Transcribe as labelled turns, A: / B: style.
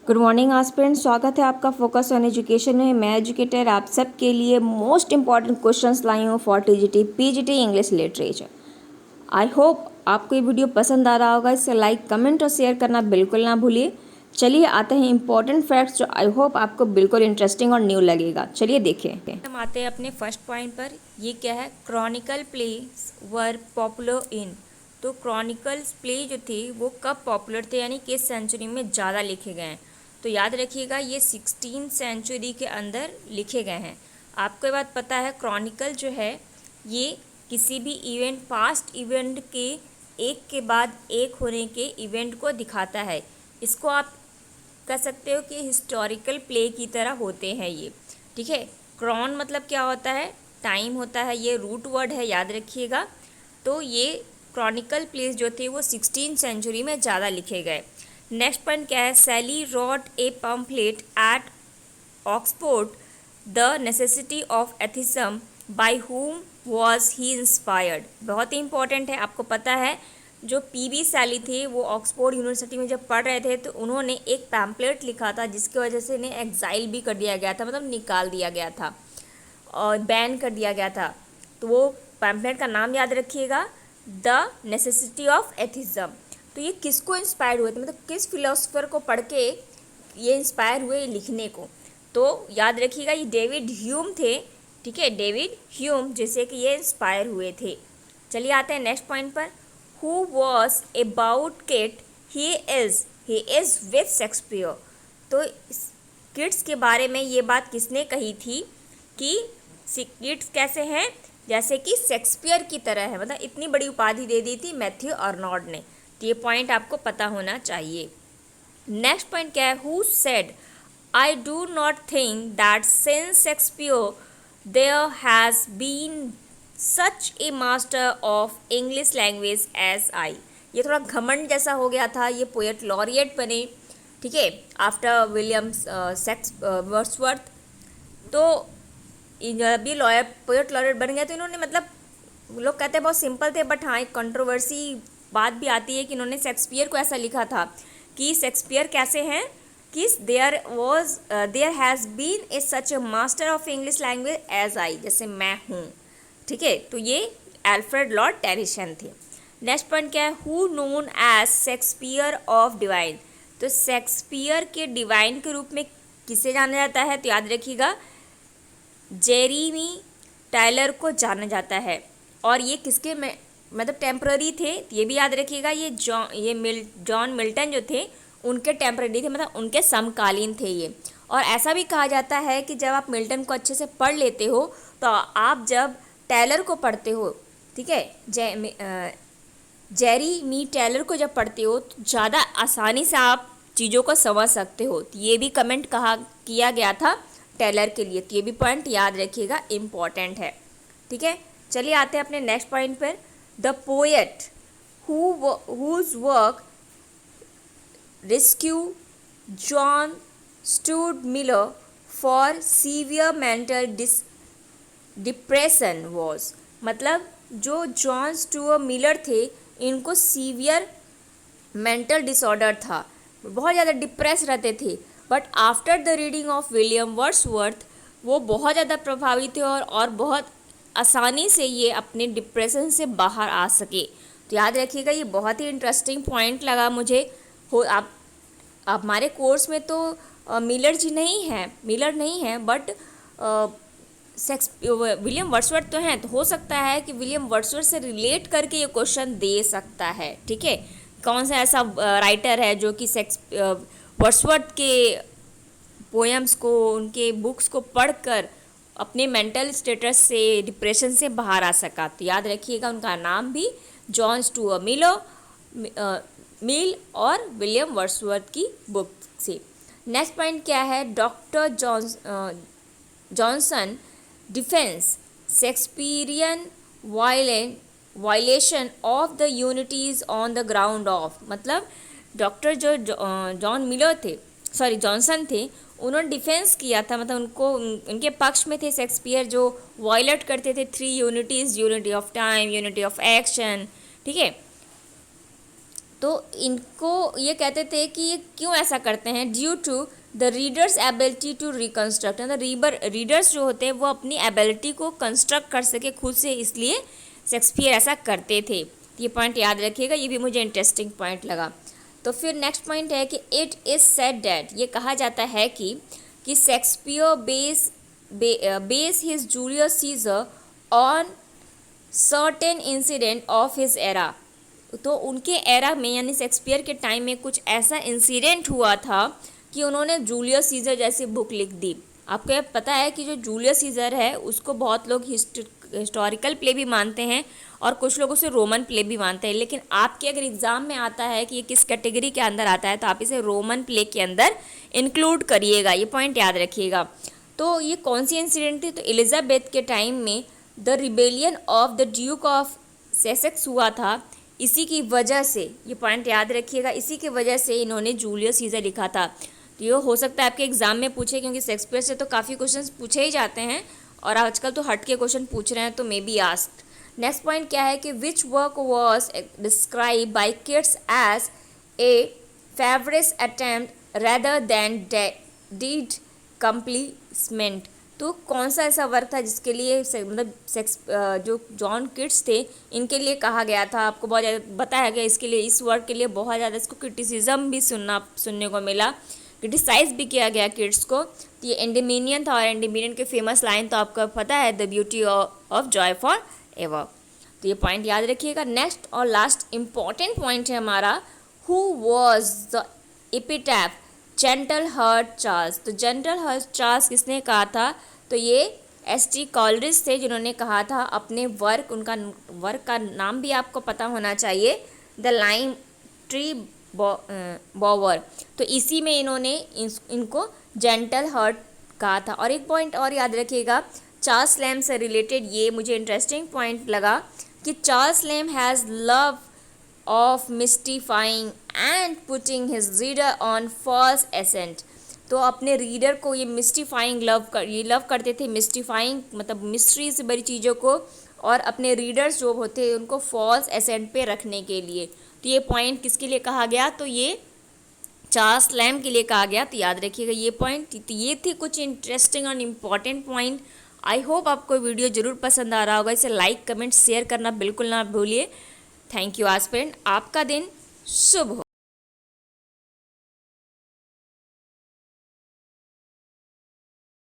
A: Good morning aspirants, स्वागत है आपका फोकस ऑन एजुकेशन में। मैं एजुकेटर आप सब के लिए मोस्ट इंपॉर्टेंट क्वेश्चंस लाई हूँ for TGT PGT English literature. I hope आपको ये वीडियो पसंद आ रहा होगा। इसे लाइक, कमेंट और शेयर करना बिल्कुल ना भूलिए। चलिए आते हैं इंपॉर्टेंट फैक्ट्स जो आई होप आपको बिल्कुल इंटरेस्टिंग और न्यू लगेगा। चलिए देखें।
B: हम आते हैं अपने फर्स्ट पॉइंट पर। ये क्या है? Chronicle place were popular in. तो क्रॉनिकल्स प्ले जो थे वो कब पॉपुलर थे, यानी किस सेंचुरी में ज़्यादा लिखे गए हैं? तो याद रखिएगा ये 16 सेंचुरी के अंदर लिखे गए हैं। आपको ये बात पता है क्रॉनिकल जो है ये किसी भी इवेंट, पास्ट इवेंट के एक के बाद एक होने के इवेंट को दिखाता है। इसको आप कह सकते हो कि हिस्टोरिकल प्ले की तरह होते हैं ये, ठीक है। क्रॉन मतलब क्या होता है? टाइम होता है, ये रूट वर्ड है, याद रखिएगा। तो ये क्रॉनिकल प्लेस जो थे वो 16 सेंचुरी में ज़्यादा लिखे गए। नेक्स्ट पॉइंट क्या है? Shelley wrote a pamphlet at Oxford the necessity of atheism by whom was he inspired. बहुत ही इंपॉर्टेंट है। आपको पता है जो पीबी सैली थे वो ऑक्सफोर्ड यूनिवर्सिटी में जब पढ़ रहे थे तो उन्होंने एक पैम्पलेट लिखा था जिसकी वजह से इन्हें एग्जाइल भी कर दिया गया था, मतलब निकाल दिया गया था और बैन कर दिया गया था। तो वो पैम्पलेट का नाम याद रखिएगा, द नेसेसिटी ऑफ एथिज्म। तो ये किसको इंस्पायर हुए थे, मतलब किस फिलोसफर को पढ़ के ये इंस्पायर हुए लिखने को? तो याद रखिएगा ये डेविड ह्यूम थे, ठीक है, डेविड ह्यूम जिससे कि ये इंस्पायर हुए थे। चलिए आते हैं नेक्स्ट पॉइंट पर। Who was about Kit? He is with Shakespeare। तो किट्स के बारे में ये बात किसने कही थी कि किट्स कैसे हैं? जैसे कि शेक्सपियर की तरह है, मतलब इतनी बड़ी उपाधि दे दी थी मैथ्यू आर्नोल्ड ने। तो ये पॉइंट आपको पता होना चाहिए। नेक्स्ट पॉइंट क्या है? Who said I do not think that since Shakespeare there has been such a master of English language as I. ये थोड़ा घमंड जैसा हो गया था। ये पोएट लॉरिएट बने, ठीक है, आफ्टर विलियम वर्ड्सवर्थ। तो जब ये पोएट लॉरिएट बन गए तो इन्होंने, मतलब लोग कहते हैं बहुत सिंपल थे, बट हाँ एक कंट्रोवर्सी बात भी आती है कि इन्होंने शेक्सपियर को ऐसा लिखा था कि शेक्सपियर कैसे हैं कि there has been a such a master of English language as I, जैसे मैं हूँ, ठीक है। तो ये एल्फ्रेड लॉर्ड टेनिसन थे। नेक्स्ट पॉइंट क्या है? Who known as Shakespeare of divine. तो शेक्सपियर के डिवाइन के रूप में किसे जाना जाता है? तो याद रखिएगा जेरेमी टायलर को जाना जाता है। और ये किसके में, मतलब टेम्पररी थे, ये भी याद रखिएगा। ये जॉन मिल्टन जो थे उनके टेम्पररी थे, मतलब उनके समकालीन थे ये। और ऐसा भी कहा जाता है कि जब आप मिल्टन को अच्छे से पढ़ लेते हो तो आप जब टेलर को पढ़ते हो, ठीक है, जेरेमी टेलर को जब पढ़ते हो तो ज़्यादा आसानी से आप चीज़ों को समझ सकते हो। तो ये भी कमेंट किया गया था टेलर के लिए। तो ये भी पॉइंट याद रखिएगा, इम्पॉर्टेंट है, ठीक है। चलिए आते हैं अपने नेक्स्ट पॉइंट पर। The poet whose work rescue John Stuart Miller for severe mental depression was. मतलब जो जॉन स्टूअर्ट मिलर थे इनको सीवियर मेंटल डिसऑर्डर था, बहुत ज़्यादा डिप्रेस रहते थे। But after the reading of William Wordsworth वो बहुत ज़्यादा प्रभावित थे और बहुत आसानी से ये अपने डिप्रेशन से बाहर आ सके। तो याद रखिएगा ये बहुत ही इंटरेस्टिंग पॉइंट लगा मुझे। आप हमारे कोर्स में तो मिलर नहीं है बट विलियम वर्ड्सवर्थ तो हैं। तो हो सकता है कि विलियम वर्ड्सवर्थ से रिलेट करके ये क्वेश्चन दे सकता है, ठीक है। कौन सा ऐसा राइटर है जो कि वर्ड्सवर्थ के पोएम्स को, उनके बुक्स को पढ़कर अपने मेंटल स्टेटस से, डिप्रेशन से बाहर आ सका? तो याद रखिएगा उनका नाम भी जॉन स्टूअर्ट मिल और विलियम वर्ड्सवर्थ की बुक से। नेक्स्ट पॉइंट क्या है? Doctor Johnson defence Shakespearean violation of the unities on the ground of. मतलब डॉक्टर जो जॉनसन थे उन्होंने डिफेंस किया था, मतलब उनके पक्ष में थे शेक्सपियर जो वायलेट करते थे 3 unities, unity of time, unity of action, ठीक है। तो इनको ये कहते थे कि ये क्यों ऐसा करते हैं, due to the readers ability to reconstruct, मतलब रीडर्स जो होते हैं वो अपनी एबिलिटी को कंस्ट्रक्ट कर सके खुद से, इसलिए शेक्सपियर ऐसा करते थे। ये पॉइंट याद रखिएगा, ये भी मुझे इंटरेस्टिंग पॉइंट लगा। तो फिर नेक्स्ट पॉइंट है कि इट इज़ सेड डैट, ये कहा जाता है कि Shakespeare base his Julius Caesar on certain incident of his era. तो उनके एरा में यानी शेक्सपियर के टाइम में कुछ ऐसा इंसिडेंट हुआ था कि उन्होंने जूलियस सीजर जैसी बुक लिख दी। आपको पता है कि जो जूलियस सीजर है उसको बहुत लोग हिस्टोरिकल प्ले भी मानते हैं और कुछ लोग उसे रोमन प्ले भी मानते हैं, लेकिन आपके अगर एग्ज़ाम में आता है कि ये किस कैटेगरी के अंदर आता है तो आप इसे रोमन प्ले के अंदर इंक्लूड करिएगा, ये पॉइंट याद रखिएगा। तो ये कौन सी इंसिडेंट थी, तो एलिजाबेथ के टाइम में the rebellion of the duke of Sussex हुआ था, इसी की वजह से, ये पॉइंट याद रखिएगा, इसी की वजह से इन्होंने जूलियस सीजर लिखा था। तो ये हो सकता है आपके एग्जाम में पूछे, क्योंकि शेक्सपियर से तो काफ़ी क्वेश्चंस पूछे ही जाते हैं और आजकल तो हट के क्वेश्चन पूछ रहे हैं, तो may be asked. Next point क्या है कि which work was describe by kids as a favourite attempt rather than deed accomplishment. तो कौन सा ऐसा वर्क था जिसके लिए मतलब जो जॉन किड्स थे इनके लिए कहा गया था, आपको बहुत ज़्यादा बताया गया इसके लिए, इस वर्क के लिए बहुत ज़्यादा इसको क्रिटिसिज्म भी सुनने को मिला, क्रिटिसाइज भी किया गया किड्स को। तो ये एंडेमिनियन था, और एंडेमिनियन के फेमस लाइन तो आपको पता है, the beauty of Joy for ever. तो ये पॉइंट याद रखिएगा। नेक्स्ट और लास्ट इम्पॉर्टेंट पॉइंट है हमारा, who was the epitaph gentle heart Charles. तो जेंटल हार्ट चार्ल्स किसने कहा था, तो ये एस.टी. कॉलरिज थे जिन्होंने कहा था अपने वर्क, उनका वर्क का नाम भी आपको पता होना चाहिए, द लाइम ट्री बॉवर। तो इसी में इन्होंने इनको जेंटल हार्ट कहा था। और एक पॉइंट और याद रखिएगा चार्ल्स लैम्ब से रिलेटेड, ये मुझे इंटरेस्टिंग पॉइंट लगा कि Charles lamb has love of mystifying and putting his reader on false ascent। तो अपने रीडर को ये मिस्टीफाइंग लव करते थे, मिस्टीफाइंग मतलब मिस्ट्री से बड़ी चीज़ों को, और अपने रीडर्स जो होते हैं उनको फॉल्स एसेंट पे रखने के लिए। तो ये पॉइंट किसके लिए कहा गया, तो ये चार्ल्स लैम्ब के लिए कहा गया। तो याद रखिएगा ये पॉइंट। तो ये थे कुछ इंटरेस्टिंग और इम्पॉर्टेंट पॉइंट। आई होप आपको वीडियो ज़रूर पसंद आ रहा होगा, इसे लाइक कमेंट शेयर करना बिल्कुल ना भूलिए। थैंक यू एस्पिरेंट, आपका दिन शुभ हो।